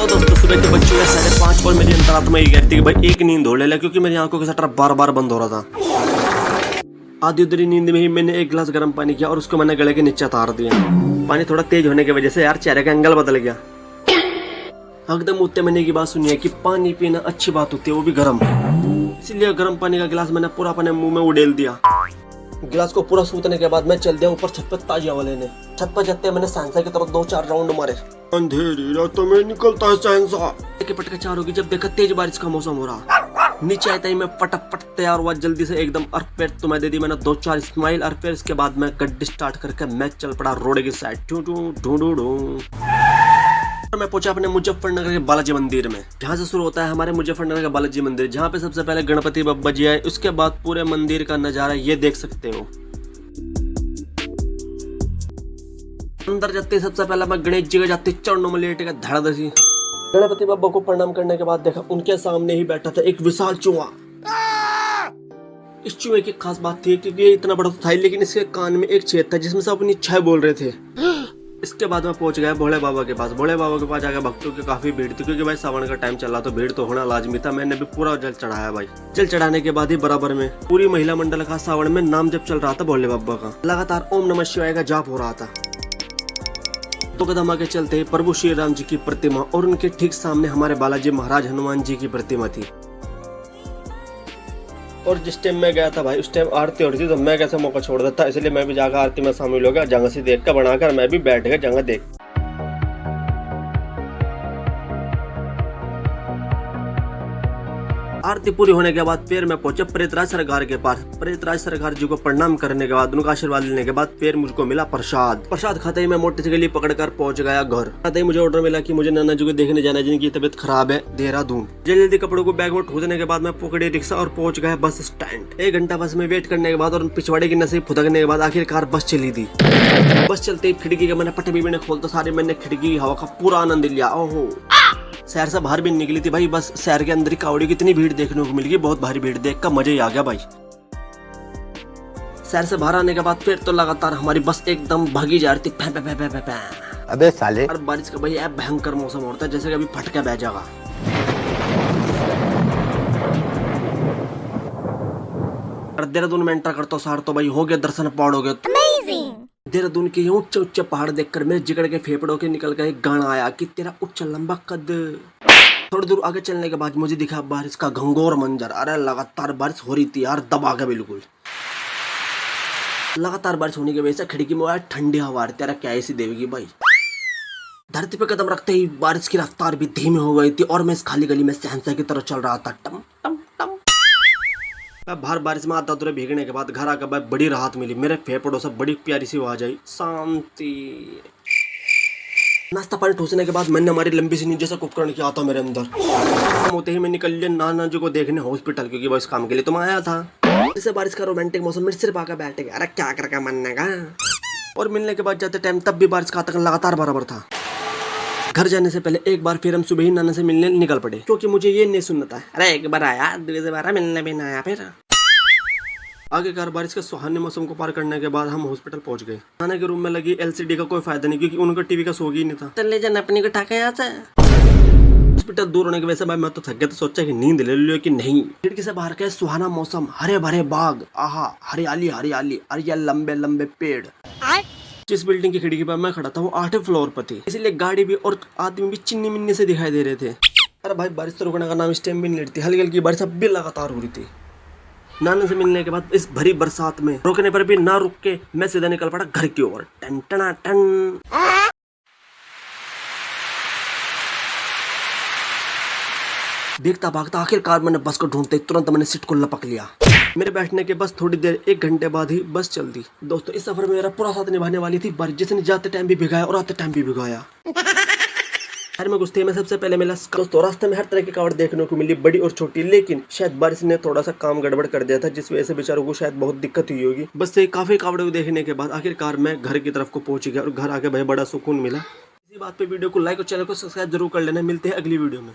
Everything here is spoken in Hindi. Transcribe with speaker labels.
Speaker 1: तो दोस्तों सुबह के बच्चों में 5:30 और मेरी अंतरात्मा ये कहती है कि भाई एक नींद हो ले, क्योंकि मेरी आंखों का शटर बार बार बंद हो रहा था। आधी उधरी नींद में ही मैंने एक गिलास गर्म पानी किया और उसको मैंने गले के नीचे उतार दिया। पानी थोड़ा तेज होने की वजह से यार चेहरे का एंगल बदल गया। एकदम उतने महीने की बात सुनी है कि पानी पीना अच्छी बात होती है, वो भी गर्म। इसीलिए गर्म पानी का गिलास मैंने पूरा अपने मुंह में उड़ेल दिया। गिलास को पूरा सूतने के बाद मैं चल दिया ऊपर छत पर ताजी हवा लेने। छत पर जाते मैंने सैंसा की तरफ 2-4 राउंड मारे। अंधेरी रातों में निकलता है सैंसा के पटके चार होगी जब देखा तेज बारिश का मौसम हो रहा। नीचे आते ही मैं फटाफट तैयार हुआ जल्दी से एकदम। और फिर तो मैं दे दी मैंने 2-4 स्माइल और फिर इसके बाद मैं गड्डी स्टार्ट करके मैं चल पड़ा रोड की साइड। मैं पहुंचा अपने मुजफ्फरनगर के बालाजी मंदिर में। जहाँ से शुरू होता है हमारे मुजफ्फरनगर का बालाजी मंदिर, जहाँ पे सबसे पहले गणपति बप्पा जी आए। उसके बाद पूरे मंदिर का नजारा ये देख सकते हो। अंदर जाते सबसे पहले मैं गणेश जी के जाते चरणों में लेट के धड़ सी गणपति बप्पा को प्रणाम करने के बाद देखा उनके सामने ही बैठा था एक विशाल चूहा। इस चूहे की खास बात थी क्योंकि ये इतना बड़ा था लेकिन इसके कान में एक छेद था जिसमें से अपनी इच्छाएं बोल रहे थे। इसके बाद मैं पहुंच गया भोले बाबा के पास। भोले बाबा के पास जाकर भक्तों की काफी भीड़ थी क्योंकि भाई सावन का टाइम चल रहा तो भीड़ तो होना लाजमी था। मैंने भी पूरा जल चढ़ाया भाई। जल चढ़ाने के बाद ही बराबर में पूरी महिला मंडल का सावन में नाम जब चल रहा था भोले बाबा का। लगातार ओम नमः शिवाय का जाप हो रहा था। तो कदम आगे चलते प्रभु श्री राम जी की प्रतिमा और उनके ठीक सामने हमारे बालाजी महाराज हनुमान जी की प्रतिमा थी। और जिस टाइम मैं गया था भाई उस टाइम आरती हो रही थी तो मैं कैसे मौका छोड़ देता, इसलिए मैं भी जाकर आरती में शामिल हो गया। जगह से देख कर बनाकर मैं भी बैठ गया जगह देख। आरती पूरी होने के बाद फिर मैं पहुंचा प्रेतराज सरकार के पास। प्रेतराज सरकार जी को प्रणाम करने के बाद उनका आशीर्वाद लेने के बाद फिर मुझको मिला प्रसाद। प्रसाद खाते ही मैं मोटर से गली पकड़कर पहुंच गया घर। खाते ही मुझे ऑर्डर मिला कि मुझे नाना जी को देखने जाना है जिनकी तबीयत खराब है, देहरादून। जल्दी कपड़ों को बैग में ठूसने के बाद मैं पकड़ी रिक्शा और पहुंच गया बस स्टैंड। 1 घंटा बस में वेट करने के बाद और पिछवाड़े की नसीब फुदकने के बाद आखिरकार बस चली थी। बस चलते ही खिड़की के मैंने पट्टे भी मैंने खोलता सारे मैंने खिड़की की हवा का पूरा आनंद लिया। ओहो शहर से बाहर भी निकली थी भाई बस। शहर के अंदर ही कावड़ी की इतनी भीड़ देखने को मिल गई, बहुत भारी भीड़ देख कर मजा ही आ गया भाई। शहर से बाहर आने के बाद फिर तो लगातार हमारी बस एकदम भागी जा रही थी।
Speaker 2: अबे साले।
Speaker 1: और बारिश का भाई भयंकर मौसम होता है जैसे कभी फटके बह जाएगा। देहरादून में एंटर करता सार तो भाई हो गया दर्शन पहाड़ों के। देहरादून के ऊंचे ऊंचे पहाड़ देखकर मेरे जिगड़ के फेफड़ों के निकल गए गाना आया कि तेरा उच्च लंबा कद। थोड़ी दूर आगे चलने के बाद मुझे दिखा बारिश का घंघोर मंजर। अरे लगातार बारिश हो रही थी यार दबा के बिल्कुल। लगातार बारिश होने की वजह से खिड़की में ठंडी हवा आ रही। तेरा क्या ऐसी देवेगी भाई। धरती पे कदम रखते ही बारिश की रफ्तार भी धीमी हो गई थी और मैं इस खाली गली में सहनसा की तरफ चल रहा था। टम टम टम। बाहर बारिश में आता तुरंत भीगने के बाद घर आकर बड़ी राहत मिली। मेरे फेफड़ों से बड़ी प्यारी सी आवाज आई, शांति। नाश्ता पानी ठूसने के बाद मैंने हमारी लंबी सी नींद जैसा उपकरण किया था मेरे अंदर। होते ही मैं निकल लिया नाना जी को देखने हॉस्पिटल, क्योंकि वो इस काम के लिए तो मैं आया था। इसे बारिश का रोमांटिक मौसम में सिर्फ आकर बैठे गए। अरे क्या करके मनने का। और मिलने के बाद जाते टाइम तब भी बारिश का आतंक लगातार बराबर था। घर जाने से पहले एक बार फिर हम सुबह ही नाना से मिलने निकल पड़े क्योंकि मुझे ये नहीं सुनना था। अरे एक बार आया दूसरी बार मिलने भी ना आया। फिर आखिरकार बारिश के सुहाने मौसम को पार करने के बाद हम हॉस्पिटल पहुंच गए। नाना के रूम में लगी एलसीडी का कोई फायदा नहीं क्योंकि उनका टीवी का शौक ही नहीं था। चले जाना अपनी को ठाके यहाँ से। हॉस्पिटल दूर होने की वजह से भाई मैं तो थक गया तो सोचा कि नींद ले लियो कि नहीं। खिड़की से बाहर का सुहाना मौसम, हरे भरे बाग, आहा हरियाली हरियाली और ये लंबे लंबे पेड़। जिस बिल्डिंग की खिड़की पर मैं खड़ा था वो 8वें फ्लोर पर थी, इसलिए गाड़ी भी और आदमी भी चिन्नी मिन्नी से दिखाई दे रहे थे। अरे भाई बारिश तो रुकने का नाम इस टाइम भी नहीं लेती। हल्की हल्की बारिश अब भी लगातार हो रही थी। नाना से मिलने के बाद इस भरी बरसात में रोकने पर भी ना रुक के मैं सीधा निकल पड़ा घर की ओर। टन टना टन। देखता भागता आखिरकार मैंने बस को ढूंढते तुरंत मैंने सीट को लपक लिया। मेरे बैठने के बस थोड़ी देर 1 घंटे बाद ही बस चल दी। दोस्तों इस सफर में मेरा पूरा साथ निभाने वाली थी बारिश, जिसने जाते टाइम भी भिगाया और आते टाइम भी भिगाया। शहर में घुसते में सबसे पहले मिला दोस्तों रास्ते में हर तरह की कावड़ देखने को मिली, बड़ी और छोटी। लेकिन शायद बारिश ने थोड़ा सा काम गड़बड़ कर दिया था जिस वजह से बेचारों को शायद बहुत दिक्कत हुई होगी। बस से काफी कावड़ को देखने के बाद आखिरकार मैं घर की तरफ को पहुंच गया और घर आके भाई बड़ा सुकून मिला। इसी बात पे वीडियो को लाइक और चैनल को सब्सक्राइब जरूर कर लेना। मिलते हैं अगली वीडियो में।